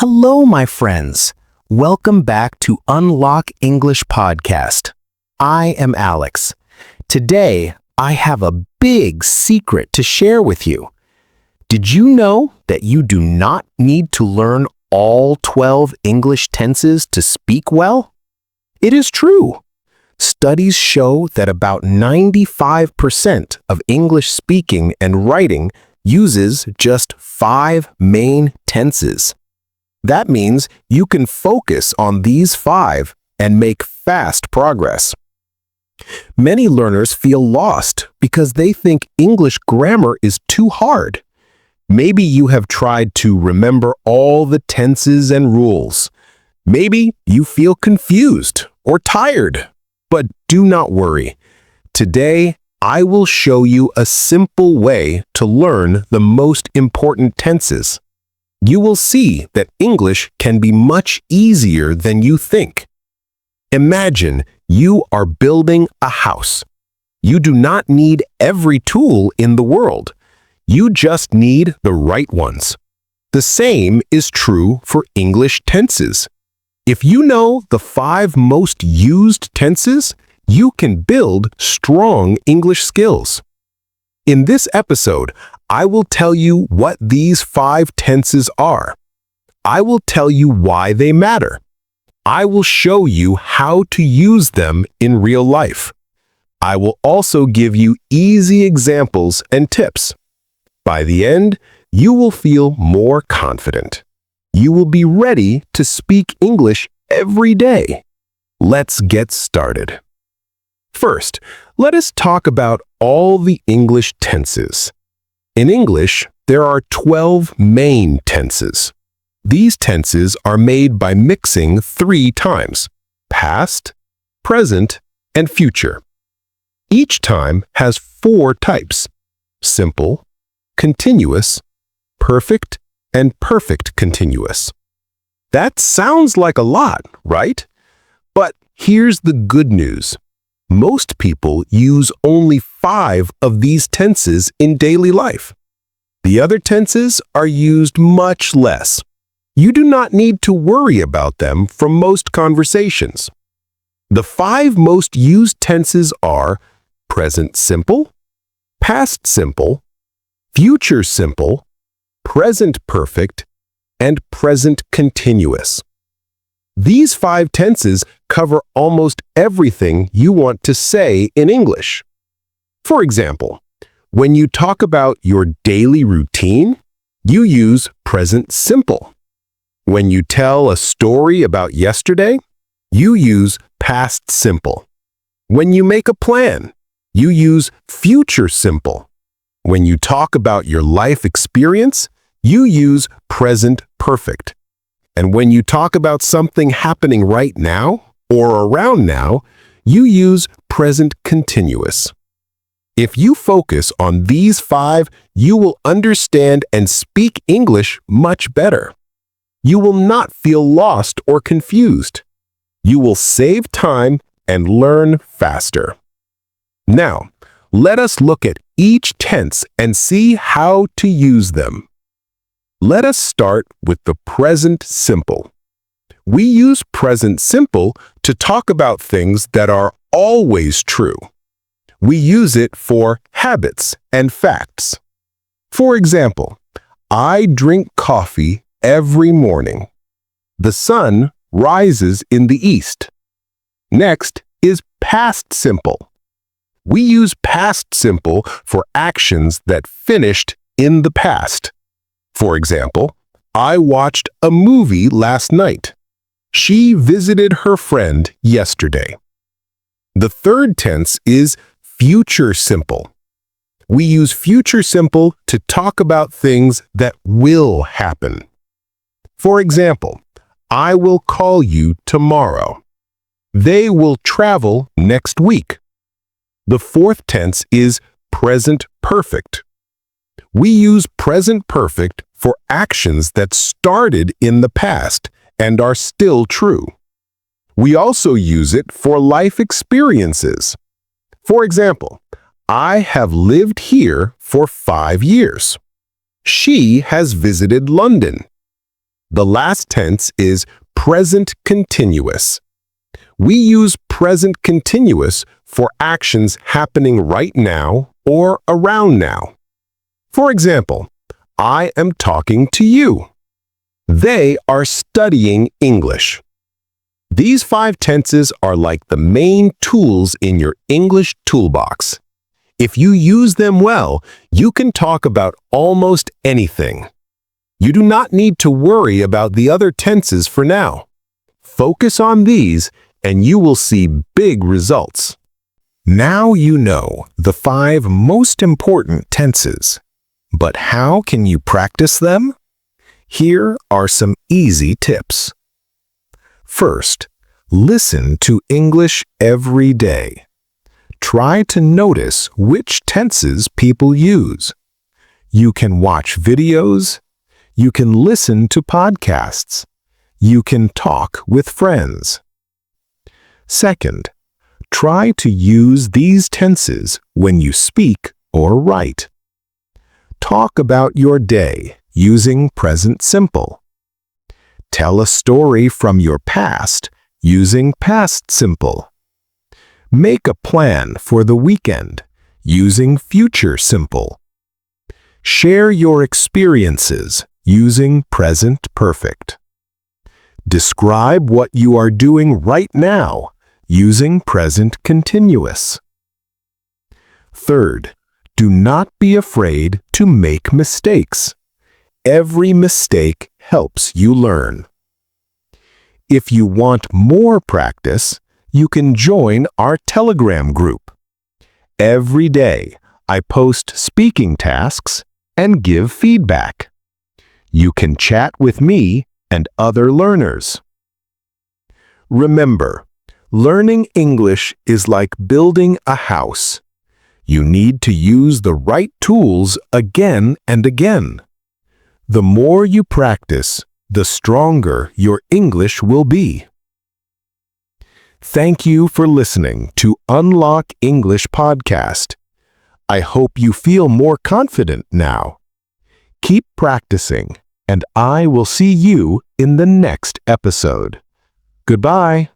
Hello, my friends. Welcome back to Unlock English Podcast. I am Alex. Today, I have a big secret to share with you. Did you know that you do not need to learn all 12 English tenses to speak well? It is true. Studies show that about 95% of English speaking and writing uses just 5 main tenses. That means you can focus on these 5 and make fast progress. Many learners feel lost because they think English grammar is too hard. Maybe you have tried to remember all the tenses and rules. Maybe you feel confused or tired. But do not worry. Today, I will show you a simple way to learn the most important tenses. You will see that English can be much easier than you think. Imagine you are building a house. You do not need every tool in the world. You just need the right ones. The same is true for English tenses. If you know the 5 most used tenses, you can build strong English skills. In this episode, I will tell you what these 5 tenses are. I will tell you why they matter. I will show you how to use them in real life. I will also give you easy examples and tips. By the end, you will feel more confident. You will be ready to speak English every day. Let's get started. First, let us talk about all the English tenses. In English, there are 12 main tenses. These tenses are made by mixing 3 times: past, present, and future. Each time has 4 types: simple, continuous, perfect, and perfect continuous. That sounds like a lot, right? But here's the good news. Most people use only 5 of these tenses in daily life. The other tenses are used much less. You do not need to worry about them for most conversations. The 5 most used tenses are present simple, past simple, future simple, present perfect, and present continuous. These 5 tenses cover almost everything you want to say in English. For example, when you talk about your daily routine, you use present simple. When you tell a story about yesterday, you use past simple. When you make a plan, you use future simple. When you talk about your life experience, you use present perfect. And when you talk about something happening right now or around now, you use present continuous. If you focus on these 5, you will understand and speak English much better. You will not feel lost or confused. You will save time and learn faster. Now, let us look at each tense and see how to use them. Let us start with the present simple. We use present simple to talk about things that are always true. We use it for habits and facts. For example, I drink coffee every morning. The sun rises in the east. Next is past simple. We use past simple for actions that finished in the past. For example, I watched a movie last night. She visited her friend yesterday. The third tense is future simple. We use future simple to talk about things that will happen. For example, I will call you tomorrow. They will travel next week. The fourth tense is present perfect. We use present perfect for actions that started in the past and are still true. We also use it for life experiences. For example, I have lived here for 5 years. She has visited London. The last tense is present continuous. We use present continuous for actions happening right now or around now. For example, I am talking to you. They are studying English. These 5 tenses are like the main tools in your English toolbox. If you use them well, you can talk about almost anything. You do not need to worry about the other tenses for now. Focus on these and you will see big results. Now you know the 5 most important tenses. But how can you practice them? Here are some easy tips. First, listen to English every day. Try to notice which tenses people use. You can watch videos. You can listen to podcasts. You can talk with friends. Second, try to use these tenses when you speak or write. Talk about your day using present simple. Tell a story from your past using past simple. Make a plan for the weekend using future simple. Share your experiences using present perfect. Describe what you are doing right now using present continuous. Third, do not be afraid to make mistakes. Every mistake helps you learn. If you want more practice, you can join our Telegram group. Every day, I post speaking tasks and give feedback. You can chat with me and other learners. Remember, learning English is like building a house. You need to use the right tools again and again. The more you practice, the stronger your English will be. Thank you for listening to Unlock English Podcast. I hope you feel more confident now. Keep practicing, and I will see you in the next episode. Goodbye.